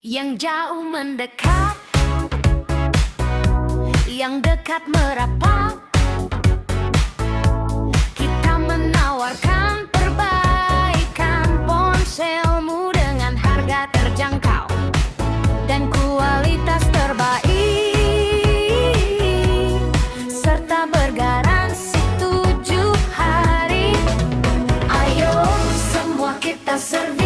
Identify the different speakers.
Speaker 1: Yang jauh mendekat, yang dekat merapat. Kita menawarkan perbaikan ponselmu dengan harga terjangkau dan kualitas terbaik, serta bergaransi 7 hari. Ayo semua kita servis.